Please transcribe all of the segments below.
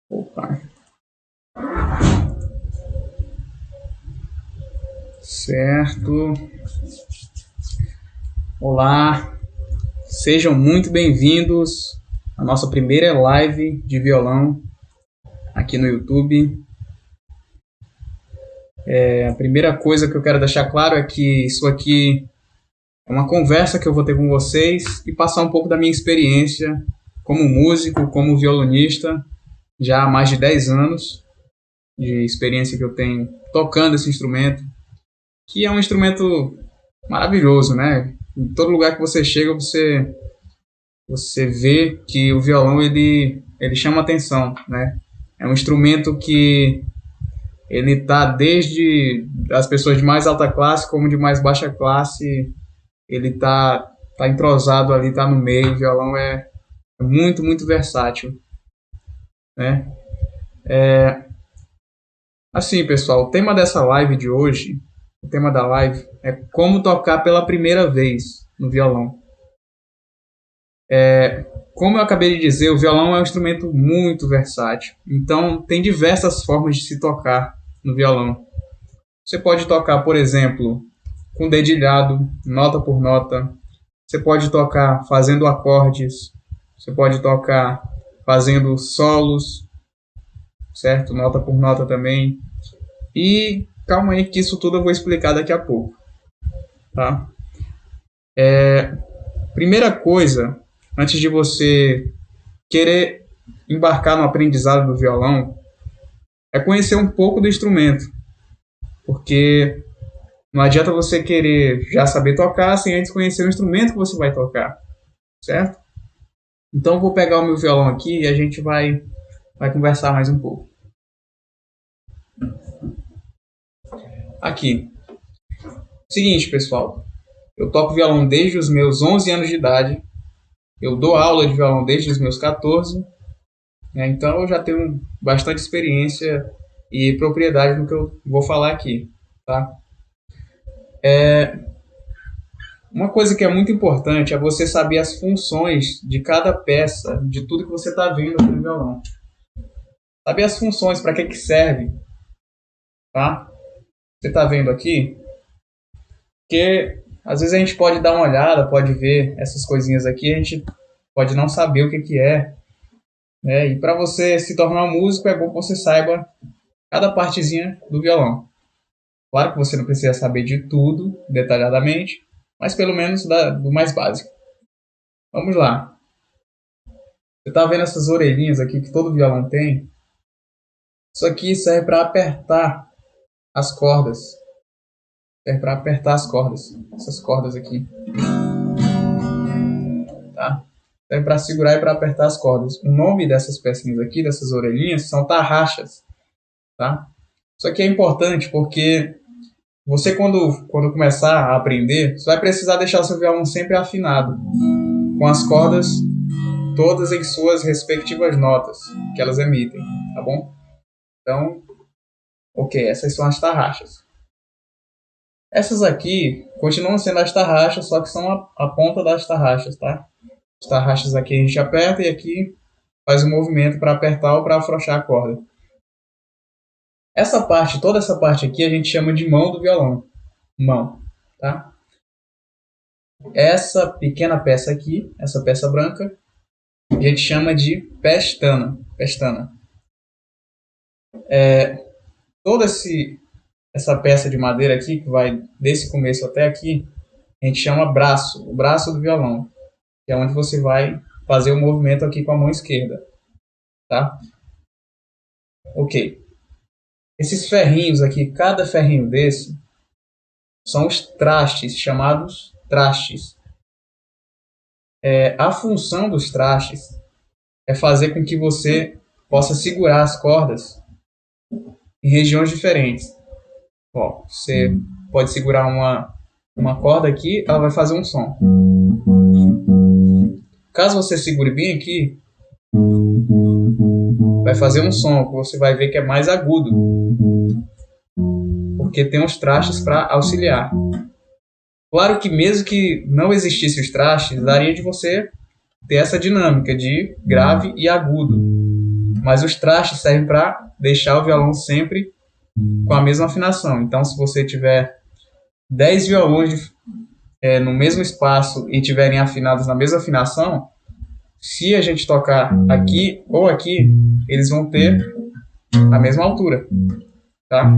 Opa. Certo. Olá, sejam muito bem-vindos à nossa primeira live de violão aqui no YouTube. A primeira coisa que eu quero deixar claro é que isso aqui é uma conversa que eu vou ter com vocês e passar um pouco da minha experiência como músico, como violonista, já há mais de 10 anos de experiência que eu tenho tocando esse instrumento, que é um instrumento maravilhoso, né? Em todo lugar que você chega, você vê que o violão ele chama atenção, né? É um instrumento que ele tá desde as pessoas de mais alta classe como de mais baixa classe, ele tá entrosado ali, tá no meio. O violão é muito, muito versátil, né? Assim, pessoal, o tema dessa live de hoje, o tema da live é como tocar pela primeira vez no violão. Como eu acabei de dizer, o violão é um instrumento muito versátil. Então, tem diversas formas de se tocar no violão. Você pode tocar, por exemplo, com dedilhado, nota por nota. Você pode tocar fazendo acordes. Você pode tocar fazendo solos, certo? Nota por nota também. E calma aí que isso tudo eu vou explicar daqui a pouco, tá? Primeira coisa, antes de você querer embarcar no aprendizado do violão, é conhecer um pouco do instrumento, porque não adianta você querer já saber tocar sem antes conhecer o instrumento que você vai tocar, certo? Então eu vou pegar o meu violão aqui e a gente vai conversar mais um pouco. Aqui. Seguinte, pessoal. Eu toco violão desde os meus 11 anos de idade. Eu dou aula de violão desde os meus 14. Então eu já tenho bastante experiência e propriedade no que eu vou falar aqui, tá? Uma coisa que é muito importante é você saber as funções de cada peça, de tudo que você está vendo aqui no violão. Saber as funções, para que serve, tá? Você está vendo aqui? Porque às vezes a gente pode dar uma olhada, pode ver essas coisinhas aqui, a gente pode não saber o que é. E para você se tornar um músico, é bom que você saiba cada partezinha do violão. Claro que você não precisa saber de tudo detalhadamente, mas pelo menos do mais básico. Vamos lá. Você está vendo essas orelhinhas aqui que todo violão tem? Isso aqui serve para apertar as cordas. Serve para apertar as cordas. Essas cordas aqui. Tá? Serve para segurar e para apertar as cordas. O nome dessas pecinhas aqui, dessas orelhinhas, são tarraxas. Tá? Isso aqui é importante porque você, quando começar a aprender, você vai precisar deixar o seu violão sempre afinado, com as cordas todas em suas respectivas notas que elas emitem, tá bom? Então, ok, essas são as tarraxas. Essas aqui continuam sendo as tarraxas, só que são a ponta das tarraxas, tá? As tarraxas aqui a gente aperta e aqui faz um movimento para apertar ou para afrouxar a corda. Toda essa parte aqui a gente chama de mão do violão. Mão, tá? Essa pequena peça aqui, essa peça branca, a gente chama de pestana. Toda essa peça de madeira aqui, que vai desse começo até aqui, a gente chama braço, o braço do violão, que é onde você vai fazer o movimento aqui com a mão esquerda, tá? Ok. Esses ferrinhos aqui, cada ferrinho desse, são os trastes, chamados trastes. A função dos trastes é fazer com que você possa segurar as cordas em regiões diferentes. Você pode segurar uma corda aqui, ela vai fazer um som. Caso você segure bem aqui, vai fazer um som que você vai ver que é mais agudo, porque tem os trastes para auxiliar. Claro que mesmo que não existisse os trastes, daria de você ter essa dinâmica de grave e agudo. Mas os trastes servem para deixar o violão sempre com a mesma afinação. Então, se você tiver 10 violões no mesmo espaço e tiverem afinados na mesma afinação, se a gente tocar aqui ou aqui, eles vão ter a mesma altura, tá?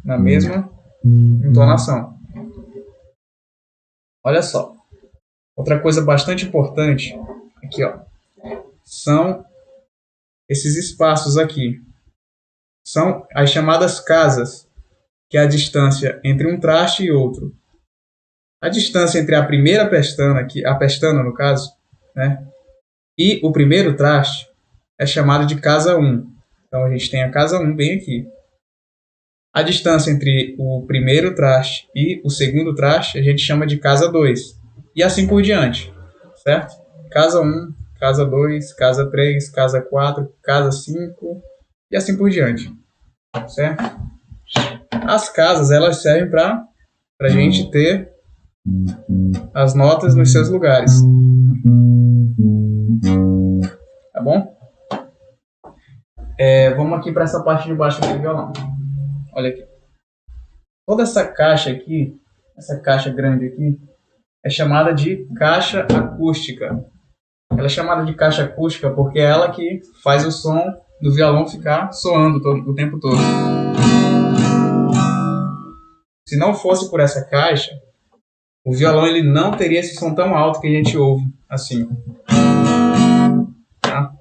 Na mesma entonação. Olha só. Outra coisa bastante importante aqui, são esses espaços aqui. São as chamadas casas, que é a distância entre um traste e outro. A distância entre a primeira pestana, a pestana no caso, e o primeiro traste é chamada de casa 1. Então a gente tem a casa 1 bem aqui. A distância entre o primeiro traste e o segundo traste a gente chama de casa 2. E assim por diante, certo? Casa 1, casa 2, casa 3, casa 4, casa 5 e assim por diante, certo? As casas, elas servem para a gente ter as notas nos seus lugares. Tá bom? Vamos aqui para essa parte de baixo do violão. Olha aqui. Toda essa caixa aqui, essa caixa grande aqui, é chamada de caixa acústica. Ela é chamada de caixa acústica porque é ela que faz o som do violão ficar soando o tempo todo. se não fosse por essa caixa, o violão ele não teria esse som tão alto que a gente ouve, assim. Tá?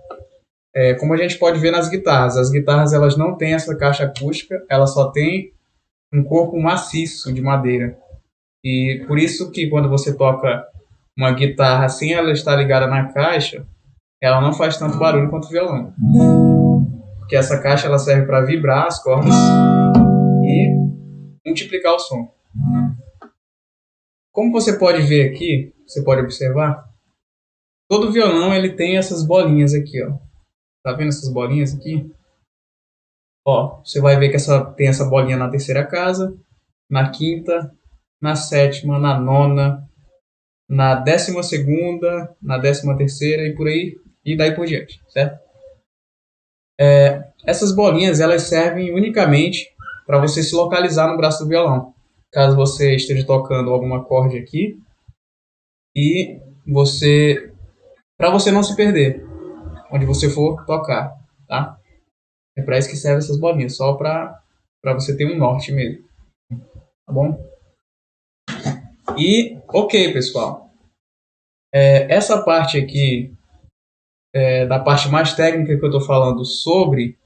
Como a gente pode ver nas guitarras, as guitarras elas não têm essa caixa acústica, elas só têm um corpo maciço de madeira. E por isso que quando você toca uma guitarra sem ela estar ligada na caixa, ela não faz tanto barulho quanto o violão. Porque essa caixa ela serve para vibrar as cordas e multiplicar o som. Como você pode ver aqui, você pode observar, todo violão ele tem essas bolinhas aqui, ó. Tá vendo essas bolinhas aqui? Ó, você vai ver que tem essa bolinha na terceira casa, na quinta, na sétima, na nona, na 12ª, na 13ª e por aí, e daí por diante, certo? Essas bolinhas elas servem unicamente para você se localizar no braço do violão. Caso você esteja tocando algum acorde aqui e para você não se perder onde você for tocar, tá? É para isso que servem essas bolinhas, só para você ter um norte mesmo, tá bom? E ok, pessoal, essa parte aqui da parte mais técnica que eu estou falando sobre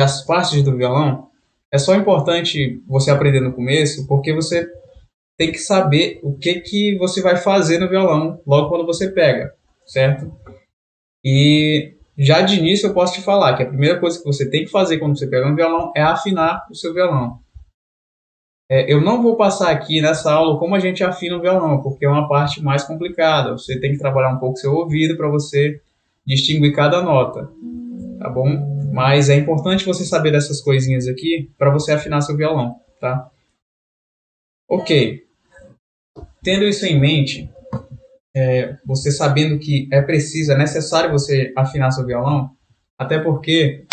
as partes do violão, é só importante você aprender no começo, porque você tem que saber o que você vai fazer no violão logo quando você pega, certo? E já de início eu posso te falar que a primeira coisa que você tem que fazer quando você pega um violão é afinar o seu violão. Eu não vou passar aqui nessa aula como a gente afina o violão, porque é uma parte mais complicada. Você tem que trabalhar um pouco seu ouvido para você distinguir cada nota, tá bom? Mas é importante você saber dessas coisinhas aqui para você afinar seu violão, tá? Ok. Tendo isso em mente, você sabendo que é necessário você afinar seu violão, até porque,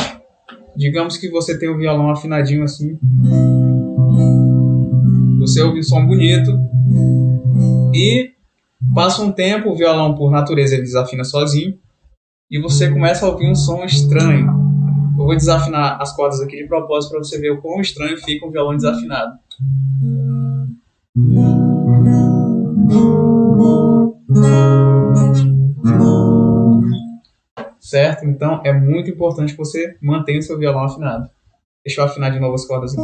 digamos que você tem o violão afinadinho assim, você ouve um som bonito e passa um tempo, o violão por natureza ele desafina sozinho e você começa a ouvir um som estranho. Eu vou desafinar as cordas aqui de propósito para você ver o quão estranho fica um violão desafinado. Certo? Então é muito importante que você mantenha o seu violão afinado. Deixa eu afinar de novo as cordas aqui.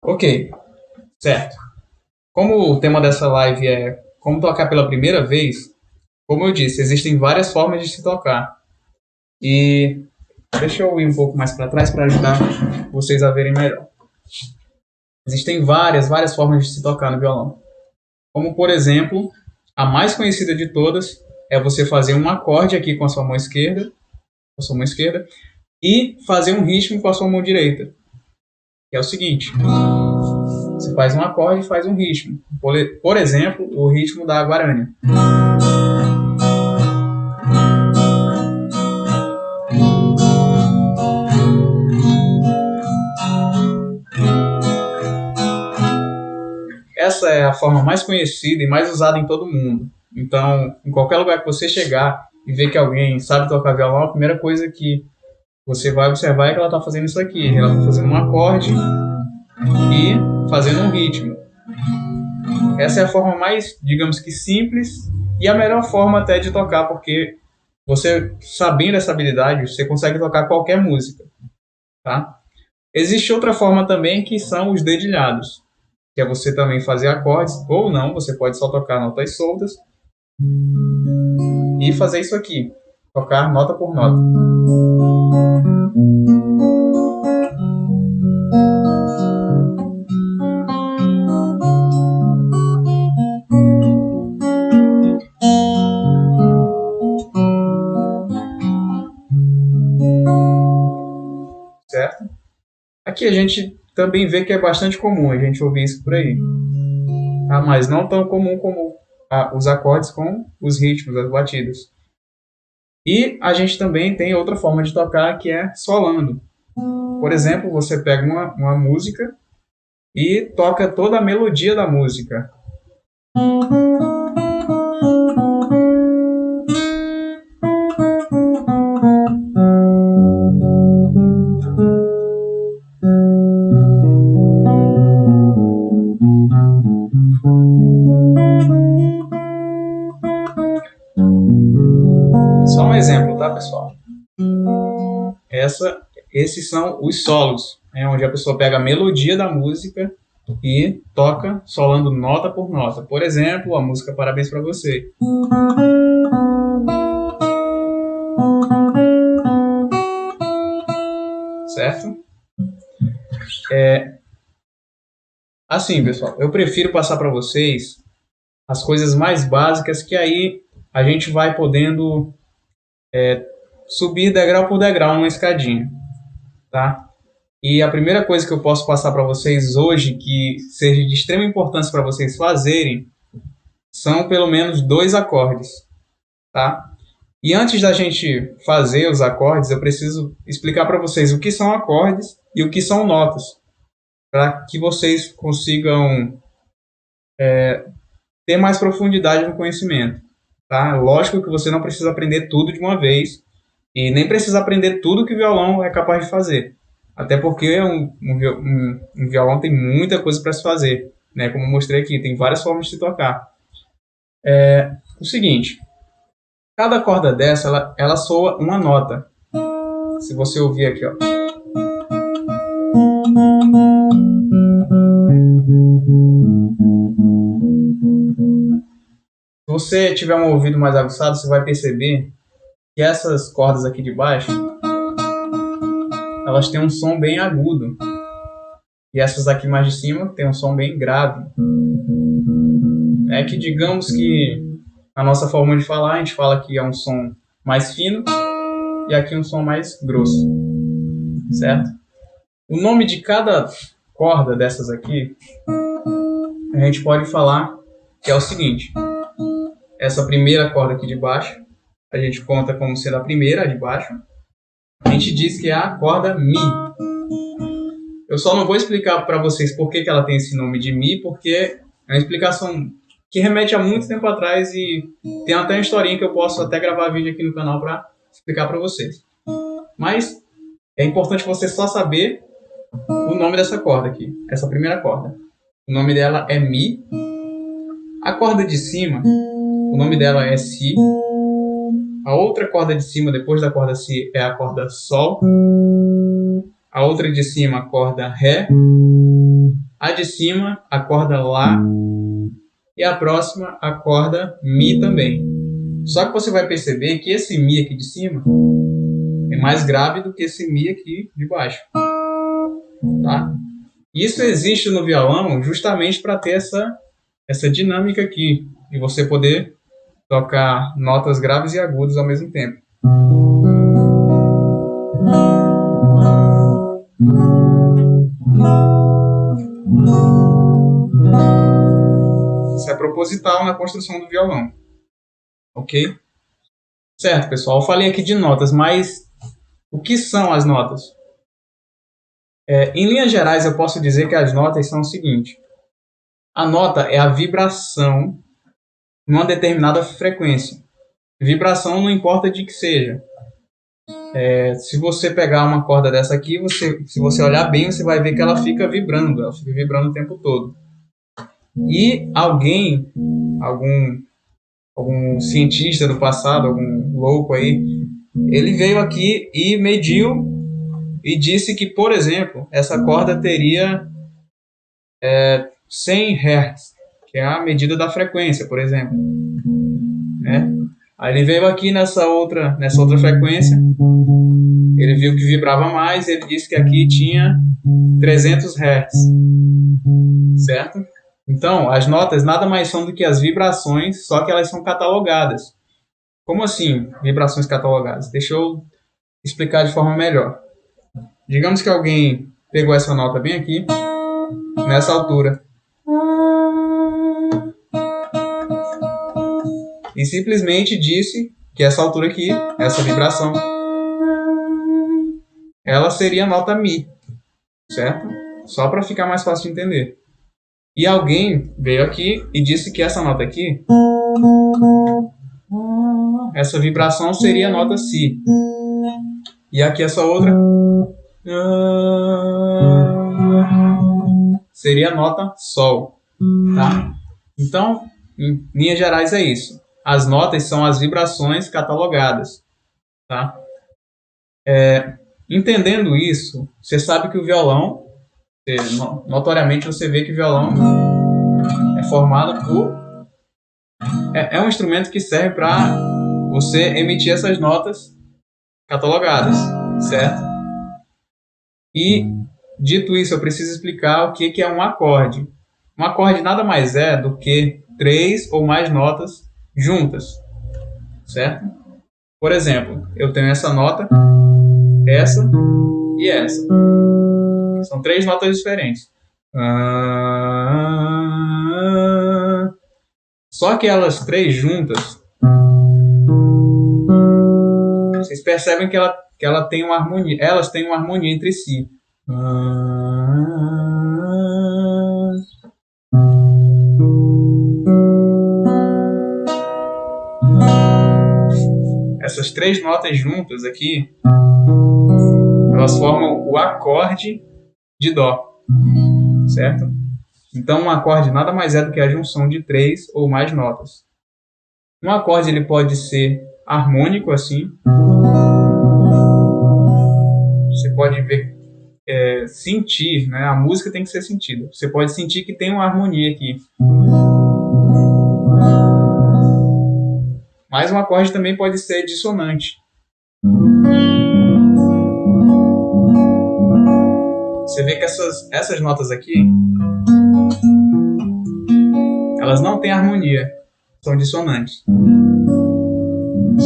Ok, certo. Como o tema dessa live é como tocar pela primeira vez, como eu disse, existem várias formas de se tocar. E deixa eu ir um pouco mais para trás para ajudar vocês a verem melhor. Existem várias formas de se tocar no violão. Como, por exemplo, a mais conhecida de todas é você fazer um acorde aqui com a sua mão esquerda, e fazer um ritmo com a sua mão direita. Que é o seguinte: você faz um acorde e faz um ritmo. Por exemplo, o ritmo da guarânia. Essa é a forma mais conhecida e mais usada em todo mundo. Então, em qualquer lugar que você chegar e ver que alguém sabe tocar violão, a primeira coisa que você vai observar é que ela está fazendo isso aqui. Ela está fazendo um acorde e fazendo um ritmo. Essa é a forma mais, digamos que simples e a melhor forma até de tocar, porque você, sabendo essa habilidade, você consegue tocar qualquer música, tá? Existe outra forma também que são os dedilhados, que é você também fazer acordes, ou não, você pode só tocar notas soltas e fazer isso aqui, tocar nota por nota. Certo? Aqui a gente também vê que é bastante comum a gente ouvir isso por aí, tá? Mas não tão comum como os acordes com os ritmos, as batidas. E a gente também tem outra forma de tocar que é solando. Por exemplo, você pega uma música e toca toda a melodia da música. Só um exemplo, tá, pessoal? Esses são os solos, onde a pessoa pega a melodia da música e toca solando nota por nota. Por exemplo, a música Parabéns pra Você. Certo? Assim, pessoal, eu prefiro passar para vocês as coisas mais básicas, que aí a gente vai podendo subir degrau por degrau numa escadinha, tá? E a primeira coisa que eu posso passar para vocês hoje, que seja de extrema importância para vocês fazerem, são pelo menos 2 acordes, tá? E antes da gente fazer os acordes, eu preciso explicar para vocês o que são acordes e o que são notas, para que vocês consigam ter mais profundidade no conhecimento, tá? Lógico que você não precisa aprender tudo de uma vez e nem precisa aprender tudo que o violão é capaz de fazer, até porque um violão tem muita coisa para se fazer, né? Como eu mostrei aqui, tem várias formas de se tocar. O seguinte, cada corda dessa, ela soa uma nota. Se você ouvir aqui, ó. Se você tiver um ouvido mais aguçado, você vai perceber que essas cordas aqui de baixo, elas têm um som bem agudo. E essas aqui mais de cima têm um som bem grave. É que digamos que a nossa forma de falar, a gente fala que é um som mais fino e aqui um som mais grosso, certo? O nome de cada corda dessas aqui, a gente pode falar que é o seguinte. Essa primeira corda aqui de baixo, a gente conta como sendo a primeira, a de baixo. A gente diz que é a corda Mi. Eu só não vou explicar para vocês por que ela tem esse nome de Mi, porque é uma explicação que remete a muito tempo atrás e tem até uma historinha que eu posso até gravar vídeo aqui no canal para explicar para vocês. Mas é importante você só saber o nome dessa corda aqui, essa primeira corda. O nome dela é Mi. A corda de cima, o nome dela é Si. A outra corda de cima, depois da corda Si, é a corda Sol. A outra de cima, a corda Ré. A de cima, a corda Lá. E a próxima, a corda Mi também. Só que você vai perceber que esse Mi aqui de cima é mais grave do que esse Mi aqui de baixo. Tá? Isso existe no violão justamente para ter essa dinâmica aqui. E você poder tocar notas graves e agudas ao mesmo tempo. Isso é proposital na construção do violão. Ok? Certo, pessoal. Eu falei aqui de notas, mas o que são as notas? Em linhas gerais, eu posso dizer que as notas são o seguinte. A nota é a vibração numa determinada frequência. Vibração não importa de que seja. Se você pegar uma corda dessa aqui, se você olhar bem, você vai ver que ela fica vibrando o tempo todo. E algum cientista do passado, algum louco aí, ele veio aqui e mediu e disse que, por exemplo, essa corda teria 100 Hz, que é a medida da frequência, por exemplo. Aí ele veio aqui nessa outra frequência, ele viu que vibrava mais, ele disse que aqui tinha 300 Hz, certo? Então, as notas nada mais são do que as vibrações, só que elas são catalogadas. Como assim, vibrações catalogadas? Deixa eu explicar de forma melhor. Digamos que alguém pegou essa nota bem aqui, nessa altura, e simplesmente disse que essa altura aqui, essa vibração, ela seria a nota Mi, certo? Só para ficar mais fácil de entender. E alguém veio aqui e disse que essa nota aqui, essa vibração seria a nota Si. E aqui essa outra seria a nota Sol, tá? Então, em linhas gerais é isso. As notas são as vibrações catalogadas, tá? Entendendo isso, você sabe que o violão, notoriamente você vê que o violão é formado por... É um instrumento que serve para você emitir essas notas catalogadas, certo? E, dito isso, eu preciso explicar o que é um acorde. Um acorde nada mais é do que 3 ou mais notas juntas, certo? Por exemplo, eu tenho essa nota, essa e essa. São 3 notas diferentes. Só que elas 3 juntas, vocês percebem que ela tem uma harmonia, elas têm uma harmonia entre si. Essas 3 notas juntas aqui, elas formam o acorde de Dó, certo? Então, um acorde nada mais é do que a junção de 3 ou mais notas. Um acorde ele pode ser harmônico, assim. Você pode ver, sentir, né? A música tem que ser sentida. Você pode sentir que tem uma harmonia aqui. Mas um acorde também pode ser dissonante. Você vê que essas notas aqui, elas não têm harmonia, são dissonantes,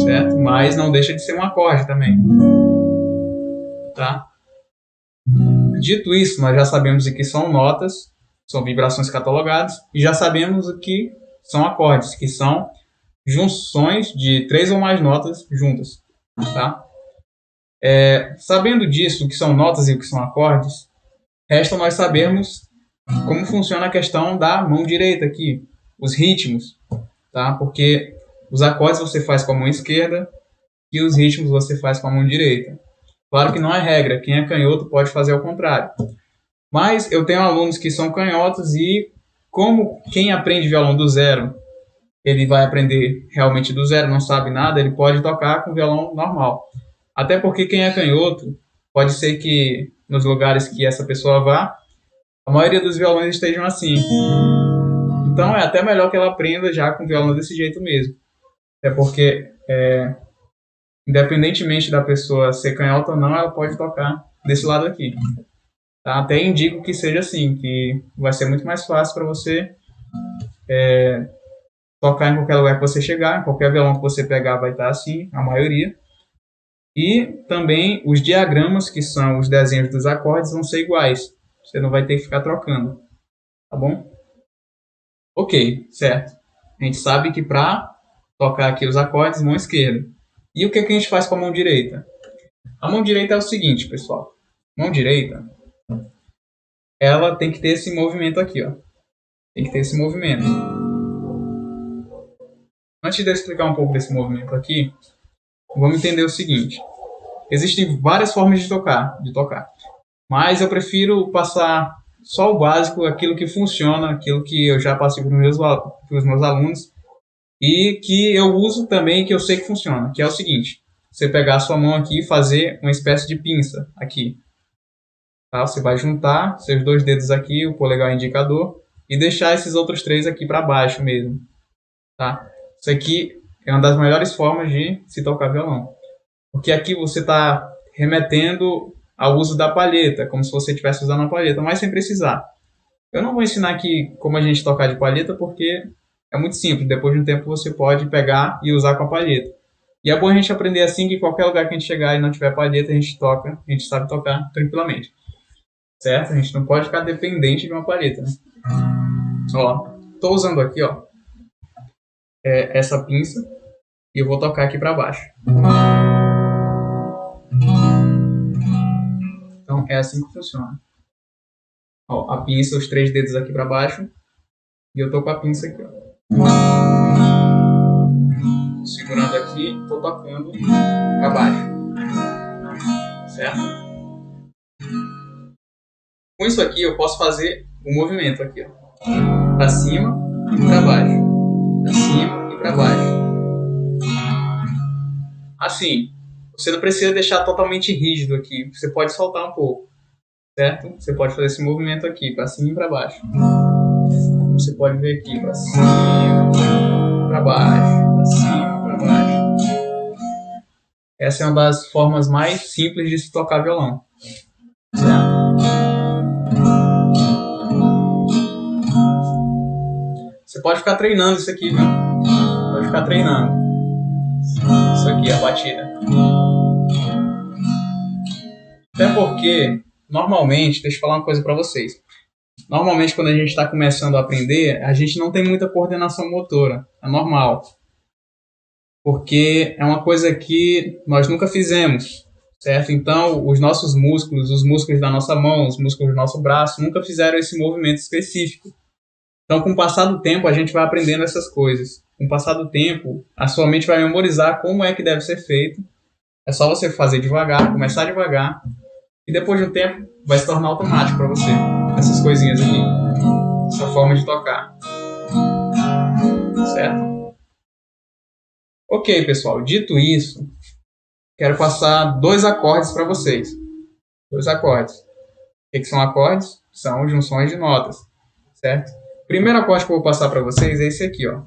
certo? Mas não deixa de ser um acorde também, tá? Dito isso, nós já sabemos o que são notas, são vibrações catalogadas, e já sabemos o que são acordes, que são junções de 3 ou mais notas juntas, tá? Sabendo disso, o que são notas e o que são acordes, resta nós sabermos como funciona a questão da mão direita aqui, os ritmos, tá? Porque os acordes você faz com a mão esquerda e os ritmos você faz com a mão direita. Claro que não é regra, quem é canhoto pode fazer ao contrário. Mas eu tenho alunos que são canhotos e, como quem aprende violão do zero, ele vai aprender realmente do zero, não sabe nada, ele pode tocar com violão normal. Até porque quem é canhoto, pode ser que nos lugares que essa pessoa vá, a maioria dos violões estejam assim. Então é até melhor que ela aprenda já com violão desse jeito mesmo. É porque, independentemente da pessoa ser canhota ou não, ela pode tocar desse lado aqui. Tá? Até indico que seja assim, que vai ser muito mais fácil para você tocar em qualquer lugar que você chegar, em qualquer violão que você pegar vai estar assim, a maioria. E também os diagramas, que são os desenhos dos acordes, vão ser iguais. Você não vai ter que ficar trocando, tá bom? Ok, certo. A gente sabe que para tocar aqui os acordes, mão esquerda. E o que a gente faz com a mão direita? A mão direita é o seguinte, pessoal. Mão direita, ela tem que ter esse movimento aqui, ó. Tem que ter esse movimento. Antes de eu explicar um pouco desse movimento aqui, vamos entender o seguinte. Existem várias formas de tocar. Mas eu prefiro passar só o básico, aquilo que funciona, aquilo que eu já passei para os meus alunos e que eu uso também, que eu sei que funciona, que é o seguinte. Você pegar a sua mão aqui e fazer uma espécie de pinça aqui. Tá? Você vai juntar seus 2 dedos aqui, o polegar e o indicador, e deixar esses outros 3 aqui para baixo mesmo. Tá? Isso aqui é uma das melhores formas de se tocar violão. Porque aqui você está remetendo ao uso da palheta, como se você estivesse usando uma palheta, mas sem precisar. Eu não vou ensinar aqui como a gente tocar de palheta, porque é muito simples. Depois de um tempo você pode pegar e usar com a palheta. E é bom a gente aprender assim, que qualquer lugar que a gente chegar e não tiver palheta, a gente toca, a gente sabe tocar tranquilamente. Certo? A gente não pode ficar dependente de uma palheta, né? Ó, tô usando aqui, ó, essa pinça. e eu vou tocar aqui para baixo. Então é assim que funciona. Ó, a pinça, os 3 dedos aqui para baixo, e eu tô com a pinça aqui, ó. Segurando aqui, tô tocando para baixo, certo? Com isso aqui eu posso fazer um movimento aqui, ó, para cima e para baixo, para cima e para baixo. Assim, você não precisa deixar totalmente rígido aqui, você pode soltar um pouco, certo? Você pode fazer esse movimento aqui, para cima e para baixo. Você pode ver aqui, para cima, para baixo, para cima, para baixo. Essa é uma das formas mais simples de se tocar violão, certo? Você pode ficar treinando isso aqui, viu? Pode ficar treinando. Isso aqui, a batida. Até porque, normalmente, deixa eu falar uma coisa para vocês. Normalmente, quando a gente está começando a aprender, a gente não tem muita coordenação motora. É normal. Porque é uma coisa que nós nunca fizemos, certo? Então, os nossos músculos, os músculos da nossa mão, os músculos do nosso braço, nunca fizeram esse movimento específico. Então, com o passar do tempo, a gente vai aprendendo essas coisas. Com o passar do tempo, a sua mente vai memorizar como é que deve ser feito. É só você fazer devagar, começar devagar, e depois de um tempo vai se tornar automático para você. Essas coisinhas aqui. Essa forma de tocar. Certo? Ok, pessoal. Dito isso, quero passar 2 acordes para vocês. 2 acordes. O que são acordes? São junções de notas. Certo? O primeiro acorde que eu vou passar para vocês é esse aqui, ó.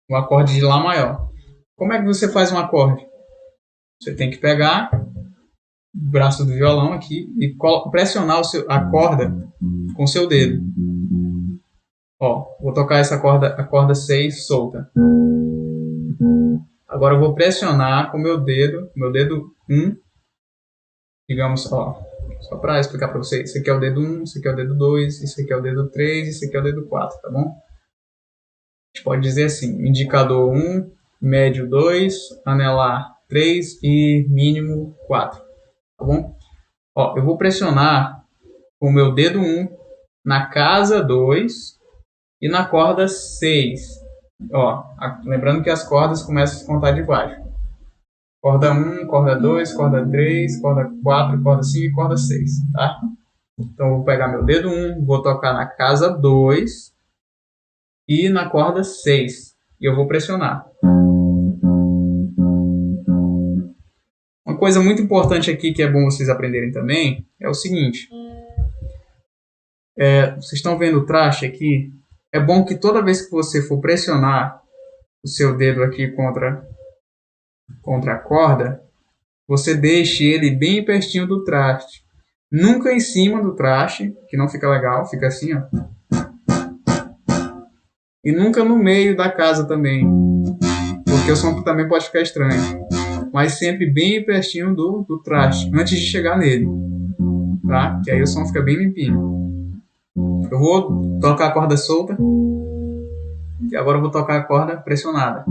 O acorde de Lá maior. Como é que você faz um acorde? Você tem que pegar o braço do violão aqui e pressionar a corda com o seu dedo. Ó, vou tocar essa corda, a corda 6 solta. Agora eu vou pressionar com o meu dedo 1, digamos, ó, só para explicar para vocês. Esse aqui é o dedo 1, esse aqui é o dedo 2, esse aqui é o dedo 3, esse aqui é o dedo 4, tá bom? A gente pode dizer assim, indicador 1, médio 2, anelar 3 e mínimo 4, tá bom? Ó, eu vou pressionar com o meu dedo 1 na casa 2 e na corda 6. Ó, lembrando que as cordas começam a contar de baixo. Corda 1, corda 2, corda 3, corda 4, corda 5 e corda 6, tá? Então eu vou pegar meu dedo 1, vou tocar na casa 2 e na corda 6. E eu vou pressionar. Uma coisa muito importante aqui que é bom vocês aprenderem também é o seguinte. Vocês estão vendo o traste aqui? É bom que toda vez que você for pressionar o seu dedo aqui contra a corda, você deixe ele bem pertinho do traste. Nunca em cima do traste, que não fica legal, fica assim, ó. E nunca no meio da casa também, porque o som também pode ficar estranho. Mas sempre bem pertinho do traste, antes de chegar nele, tá? Que aí o som fica bem limpinho. Eu vou tocar a corda solta e agora eu vou tocar a corda pressionada.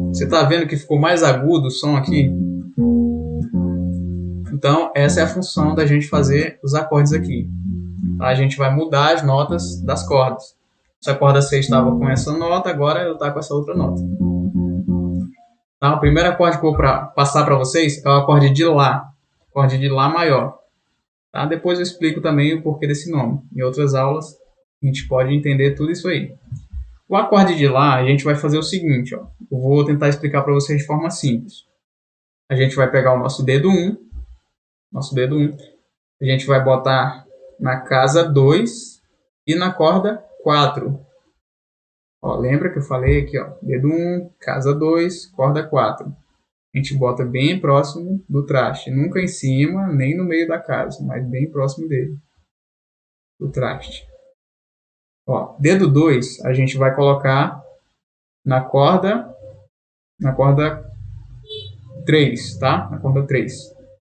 Você tá vendo que ficou mais agudo o som aqui? Então, essa é a função da gente fazer os acordes aqui. A gente vai mudar as notas das cordas. Se a corda 6 estava com essa nota, agora eu estou com essa outra nota. Tá? O primeiro acorde que eu vou passar para vocês é o acorde de Lá. Acorde de Lá maior. Tá? Depois eu explico também o porquê desse nome. Em outras aulas, a gente pode entender tudo isso aí. O acorde de Lá, a gente vai fazer o seguinte. Ó. Eu vou tentar explicar para vocês de forma simples. A gente vai pegar o nosso dedo 1. A gente vai botar na casa 2 e na corda 4. Ó, lembra que eu falei aqui, ó, dedo 1, casa 2, corda 4. A gente bota bem próximo do traste, nunca em cima, nem no meio da casa, mas bem próximo dele, do traste. Ó, dedo 2 a gente vai colocar na corda 3, tá? Na corda 3.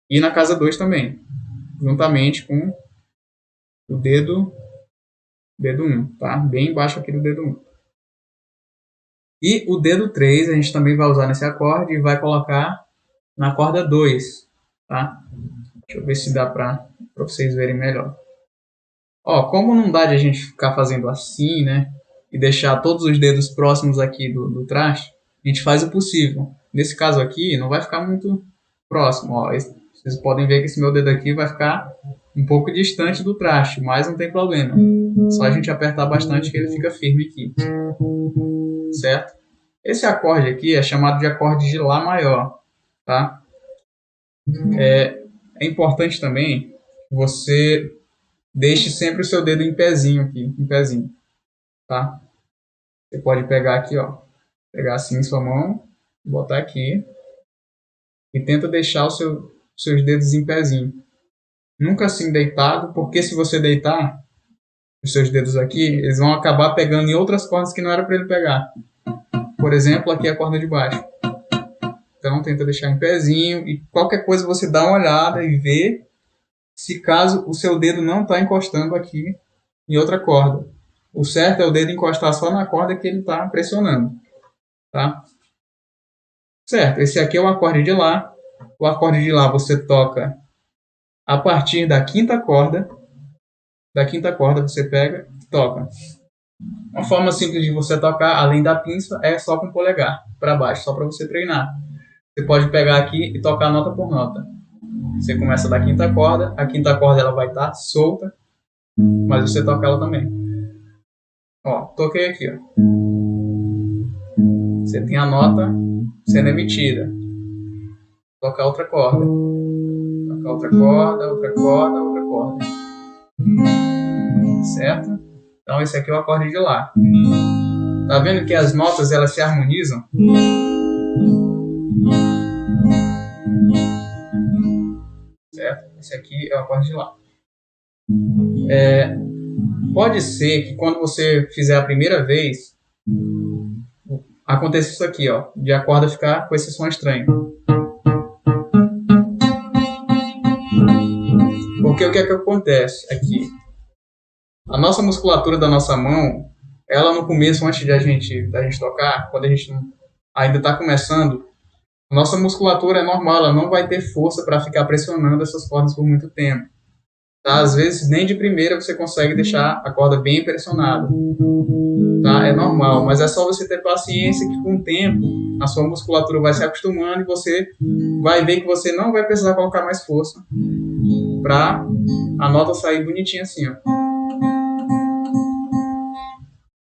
E na casa 2 também, juntamente com o dedo 1, tá? Bem embaixo aqui do dedo 1. E o dedo 3 a gente também vai usar nesse acorde e vai colocar na corda 2, tá? Deixa eu ver se dá para vocês verem melhor. Ó, como não dá de a gente ficar fazendo assim, né? E deixar todos os dedos próximos aqui do traste, a gente faz o possível. Nesse caso aqui, não vai ficar muito próximo. Ó, vocês podem ver que esse meu dedo aqui vai ficar um pouco distante do traste, mas não tem problema. Só a gente apertar bastante que ele fica firme aqui. Certo? Esse acorde aqui é chamado de acorde de Lá maior, tá? É importante também que você deixe sempre o seu dedo em pezinho aqui, em pezinho, tá? Você pode pegar aqui, ó, pegar assim em sua mão, botar aqui e tenta deixar seus dedos em pezinho. Nunca assim deitado, porque se você deitar os seus dedos aqui, eles vão acabar pegando em outras cordas que não era para ele pegar. Por exemplo, aqui a corda de baixo. Então tenta deixar em pezinho e qualquer coisa você dá uma olhada e vê se caso o seu dedo não está encostando aqui em outra corda. O certo é o dedo encostar só na corda que ele está pressionando, tá? Certo, esse aqui é o acorde de Lá. O acorde de Lá você toca a partir da quinta corda. Da quinta corda você pega e toca. Uma forma simples de você tocar, além da pinça, é só com o polegar para baixo, só para você treinar. Você pode pegar aqui e tocar nota por nota. Você começa da quinta corda, a quinta corda ela vai estar solta, mas você toca ela também. Ó, toquei aqui, ó. Você tem a nota sendo emitida. Tocar outra corda. Tocar outra corda, outra corda, outra corda. Certo? Então esse aqui é o acorde de Lá. Tá vendo que as notas elas se harmonizam? Certo? Esse aqui é o acorde de Lá. Pode ser que quando você fizer a primeira vez, aconteça isso aqui, ó, de a corda ficar com esse som estranho. Porque o que é que acontece aqui? A nossa musculatura da nossa mão, ela no começo, antes da gente tocar, quando a gente ainda está começando, a nossa musculatura é normal, ela não vai ter força para ficar pressionando essas cordas por muito tempo. Tá? Às vezes, nem de primeira você consegue deixar a corda bem pressionada. Tá? É normal, mas é só você ter paciência que com o tempo a sua musculatura vai se acostumando e você vai ver que você não vai precisar colocar mais força para a nota sair bonitinha assim, ó.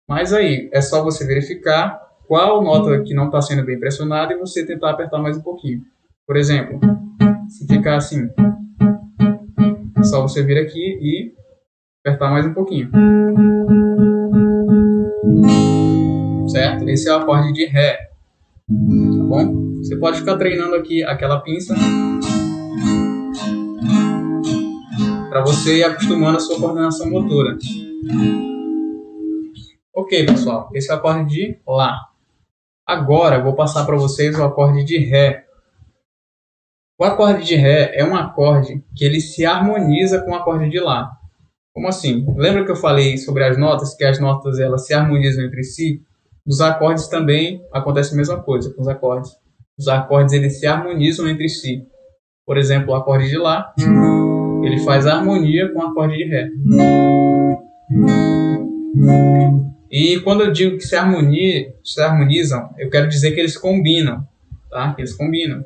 Mas aí, é só você verificar qual nota que não está sendo bem pressionada e você tentar apertar mais um pouquinho. Por exemplo, se ficar assim, é só você vir aqui e apertar mais um pouquinho. Certo? Esse é o acorde de Ré. Tá bom? Você pode ficar treinando aqui aquela pinça para você ir acostumando a sua coordenação motora. Ok, pessoal, esse é o acorde de Lá. Agora eu vou passar para vocês o acorde de Ré. O acorde de Ré é um acorde que ele se harmoniza com o acorde de Lá. Como assim? Lembra que eu falei sobre as notas, que as notas elas se harmonizam entre si? Os acordes também acontece a mesma coisa com os acordes. Os acordes eles se harmonizam entre si. Por exemplo, o acorde de Lá, ele faz harmonia com o acorde de Ré. E quando eu digo que se harmonizam, eu quero dizer que eles combinam, tá? Que eles combinam.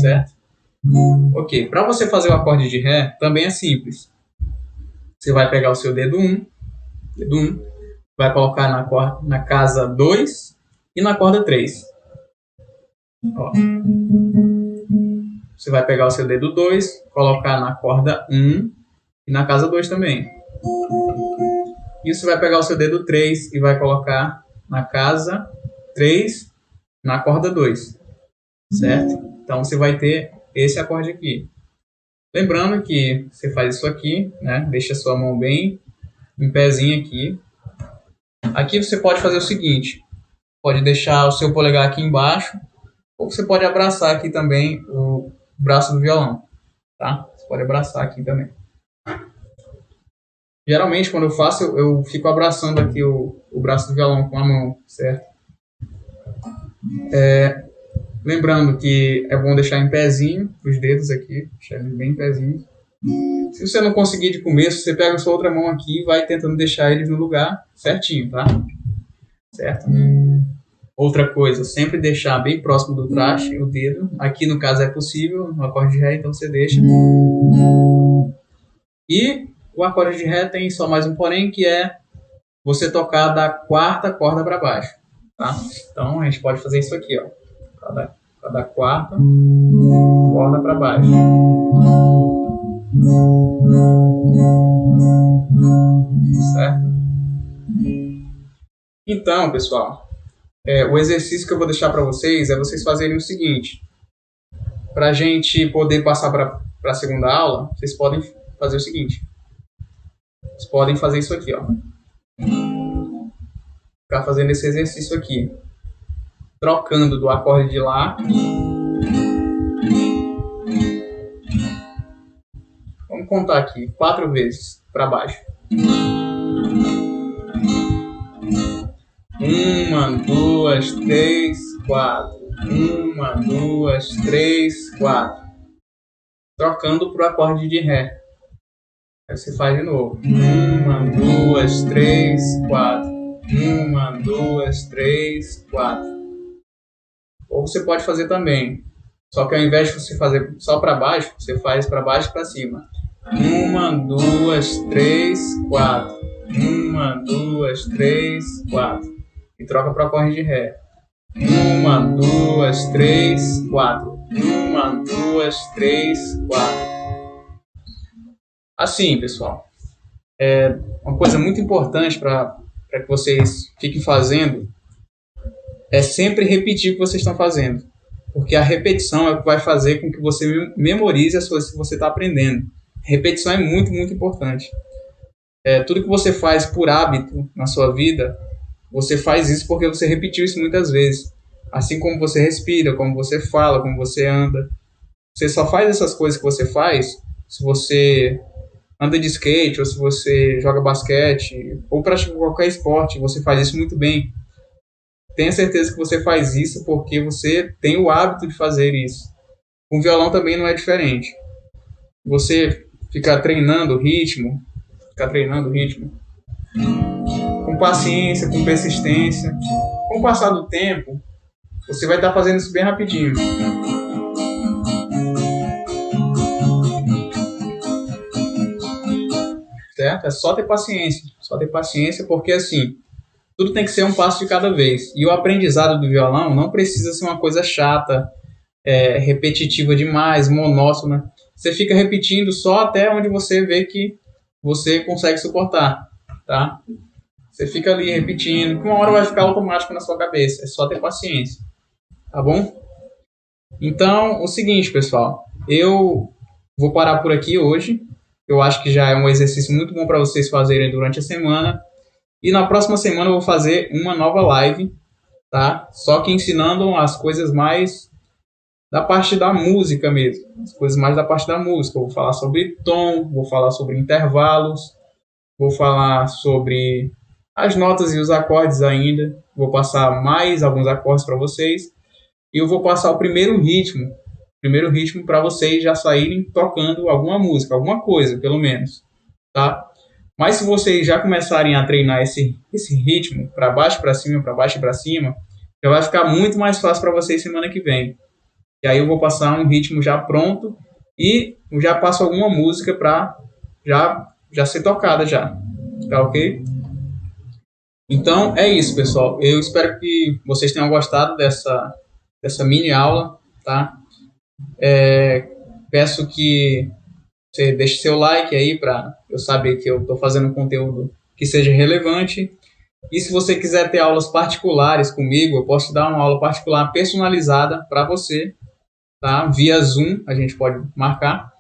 Certo? Ok, para você fazer o acorde de Ré, também é simples. Você vai pegar o seu dedo 1, vai colocar na casa 2 e na corda 3. Ó. Você vai pegar o seu dedo 2, colocar na corda 1 e na casa 2 também. E você vai pegar o seu dedo 3 e vai colocar na casa 3 na corda 2. Certo? Então você vai ter esse acorde aqui. Lembrando que você faz isso aqui, né? Deixa a sua mão bem em pezinho aqui. Aqui você pode fazer o seguinte. Pode deixar o seu polegar aqui embaixo. Ou você pode abraçar aqui também o braço do violão, tá? Você pode abraçar aqui também. Geralmente, quando eu faço, eu fico abraçando aqui o braço do violão com a mão, certo? Lembrando que é bom deixar em pezinho os dedos aqui, deixar eles bem em pezinho. Se você não conseguir de começo, você pega a sua outra mão aqui e vai tentando deixar eles no lugar certinho, tá? Certo? Outra coisa, sempre deixar bem próximo do traste o dedo. Aqui no caso é possível, no acorde de Ré, então você deixa. E o acorde de Ré tem só mais um porém, que é você tocar da quarta corda para baixo, tá? Então a gente pode fazer isso aqui, ó. Da quarta corda para baixo. Certo? Então, pessoal, o exercício que eu vou deixar para vocês é vocês fazerem o seguinte. Para a gente poder passar para a segunda aula, vocês podem fazer o seguinte. Vocês podem fazer isso aqui, ó. Ficar fazendo esse exercício aqui. Trocando do acorde de Lá. Vamos contar aqui 4 vezes para baixo. 1, 2, 3, 4. 1, 2, 3, 4. Trocando para o acorde de Ré. Aí você faz de novo. 1, 2, 3, 4. 1, 2, 3, 4. Ou você pode fazer também. Só que ao invés de você fazer só para baixo, você faz para baixo e para cima. 1, 2, 3, 4. 1, 2, 3, 4. E troca para o acorde de Ré. 1, 2, 3, 4. 1, 2, 3, 4. Assim, pessoal. Uma coisa muito importante para que vocês fiquem fazendo é sempre repetir o que vocês estão fazendo. Porque a repetição é o que vai fazer com que você memorize as coisas que você está aprendendo. Repetição é muito, muito importante. Tudo que você faz por hábito na sua vida, você faz isso porque você repetiu isso muitas vezes. Assim como você respira, como você fala, como você anda. Você só faz essas coisas que você faz se você anda de skate, ou se você joga basquete, ou pratica qualquer esporte. Você faz isso muito bem. Tenha certeza que você faz isso porque você tem o hábito de fazer isso. Com violão também não é diferente. Você ficar treinando o ritmo, com paciência, com persistência. Com o passar do tempo, você vai estar fazendo isso bem rapidinho. Certo? É só ter paciência, porque assim, tudo tem que ser um passo de cada vez. E o aprendizado do violão não precisa ser uma coisa chata, repetitiva demais, monótona. Você fica repetindo só até onde você vê que você consegue suportar, tá? Você fica ali repetindo, que uma hora vai ficar automático na sua cabeça. É só ter paciência, tá bom? Então, o seguinte, pessoal. Eu vou parar por aqui hoje. Eu acho que já é um exercício muito bom para vocês fazerem durante a semana. E na próxima semana eu vou fazer uma nova live, tá? Só que ensinando as coisas mais da parte da música mesmo. As coisas mais da parte da música. Eu vou falar sobre tom, vou falar sobre intervalos, vou falar sobre as notas e os acordes ainda. Vou passar mais alguns acordes para vocês. E eu vou passar o primeiro ritmo para vocês já saírem tocando alguma música, alguma coisa, pelo menos, tá? Mas se vocês já começarem a treinar esse ritmo para baixo e para cima, para baixo e para cima, já vai ficar muito mais fácil para vocês semana que vem. E aí eu vou passar um ritmo já pronto e eu já passo alguma música para já ser tocada já, tá ok? Então é isso, pessoal. Eu espero que vocês tenham gostado dessa mini aula, tá? Peço que você deixe seu like aí para eu saber que eu estou fazendo conteúdo que seja relevante. E se você quiser ter aulas particulares comigo, eu posso te dar uma aula particular personalizada para você, tá? Via Zoom, a gente pode marcar.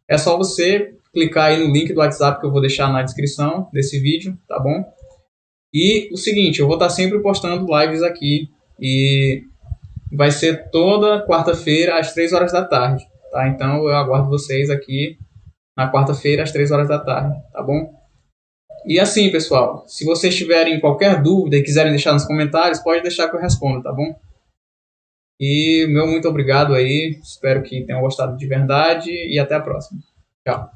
É só você clicar aí no link do WhatsApp que eu vou deixar na descrição desse vídeo, tá bom? E o seguinte, eu vou estar sempre postando lives aqui e vai ser toda quarta-feira às 3 horas da tarde, tá? Então eu aguardo vocês aqui na quarta-feira às 3 horas da tarde, tá bom? E assim, pessoal, se vocês tiverem qualquer dúvida e quiserem deixar nos comentários, pode deixar que eu respondo, tá bom? E meu muito obrigado aí, espero que tenham gostado de verdade e até a próxima. Tchau.